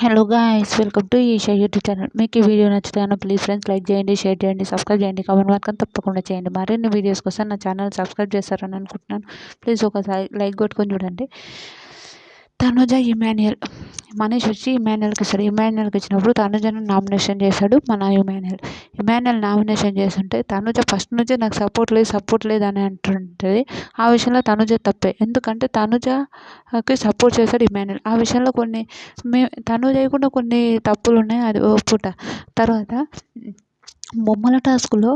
Hello guys, welcome to Eesha YouTube channel. మీకు ఈ video నచ్చితే ప్లీజ్ ఫ్రెండ్స్ లైక్ చేయండి, షేర్ చేయండి, సబ్స్క్రైబ్ చేయండి, కామెంట్ మాత్రం తప్పకుండా చేయండి. మరిన్ని వీడియోస్ కోసం నా ఛానల్ సబ్స్క్రైబ్ చేస్తారని అనుకుంటున్నాను. ప్లీజ్ ఒకసారి లైక్ కొట్టుకొని చూడండి. తనుజ ఇమాన్యుయల్, మనీష్ వచ్చి ఇమాన్యుయల్కి ఇస్తాడు. ఇమాన్యుయల్కి ఇచ్చినప్పుడు తనుజను నామినేషన్ చేశాడు మన ఇమాన్యుయల్ నామినేషన్ చేస్తుంటే తనుజ ఫస్ట్ నుంచే నాకు సపోర్ట్ లేదు అని అంటుంటుంది. ఆ విషయంలో తనుజ తప్పే, ఎందుకంటే తనుజకి సపోర్ట్ చేశాడు ఇమాన్యుయల్. ఆ విషయంలో తనుజ కూడా కొన్ని తప్పులు ఉన్నాయి, అది ఒప్పుట. తర్వాత బొమ్మల టాస్క్లో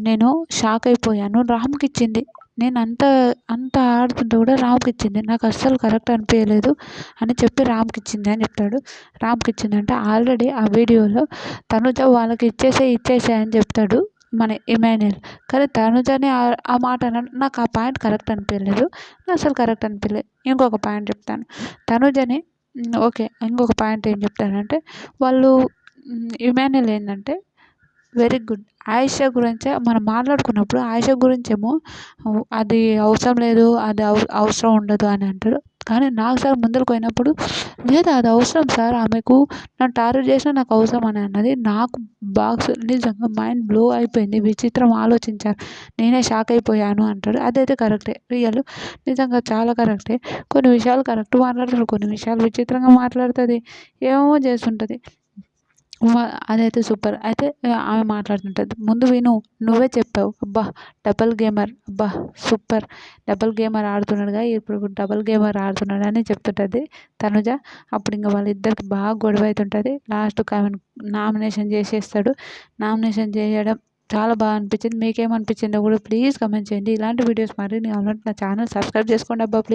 నేను షాక్ అయిపోయాను. రామ్కి ఇచ్చింది, నేను అంత ఆడుతుంటే కూడా రామ్కి ఇచ్చింది, నాకు అస్సలు కరెక్ట్ అనిపించలేదు అని చెప్పి రామ్కి ఇచ్చింది అని చెప్తాడు. రామ్కి ఇచ్చిందంటే ఆల్రెడీ ఆ వీడియోలో తనుజ వాళ్ళకి ఇచ్చేసే అని చెప్తాడు మన ఇమాన్యుయల్. కానీ తనుజని ఆ మాట నాకు ఆ పాయింట్ కరెక్ట్ అనిపించలేదు, అసలు కరెక్ట్ అనిపించలేదు. ఇంకొక పాయింట్ చెప్తాను తనుజని. ఓకే, ఇంకొక పాయింట్ ఏం చెప్తానంటే వాళ్ళు ఇమాన్యుయల్ ఏంటంటే వెరీ గుడ్. ఆయిషా గురించే మనం మాట్లాడుకున్నప్పుడు ఆయిషా గురించేమో అది అవసరం లేదు, అది అవసరం ఉండదు అని అంటారు. కానీ నాకు సార్ ముందరకు పోయినప్పుడు లేదు, అది అవసరం సార్, ఆమెకు నన్ను టార్గెట్ చేసినా నాకు అవసరం అని అన్నది. నాకు బాక్స్ నిజంగా మైండ్ బ్లో అయిపోయింది, విచిత్రం ఆలోచించాను, నేనే షాక్ అయిపోయాను అంటాడు. అదైతే కరెక్టే, రియల్, నిజంగా చాలా కరెక్టే. కొన్ని విషయాలు కరెక్ట్ మాట్లాడతారు, కొన్ని విషయాలు విచిత్రంగా మాట్లాడుతుంది, ఏమేమో చేస్తుంటుంది. అదైతే సూపర్. అయితే ఆమె మాట్లాడుతుంటుంది, ముందు విను, నువ్వే చెప్పావు, అబ్బా డబల్ గేమర్, అబ్బా సూపర్, డబల్ గేమర్ ఆడుతున్నాడుగా, ఇప్పుడు డబల్ గేమర్ ఆడుతున్నాడు అని చెప్తుంటుంది తనుజ. అప్పుడు ఇంకా వాళ్ళిద్దరికి బాగా గొడవ అవుతుంటుంది. లాస్ట్కి ఆమెను నామినేషన్ చేసేస్తాడు. నామినేషన్ చేయడం చాలా బాగా అనిపించింది. మీకేమనిపించిందో కూడా ప్లీజ్ కమెంట్ చేయండి. ఇలాంటి వీడియోస్ మరిన్ని కావాలంటే నా ఛానల్ సబ్స్క్రైబ్ చేసుకోండి అబ్బా ప్లీజ్.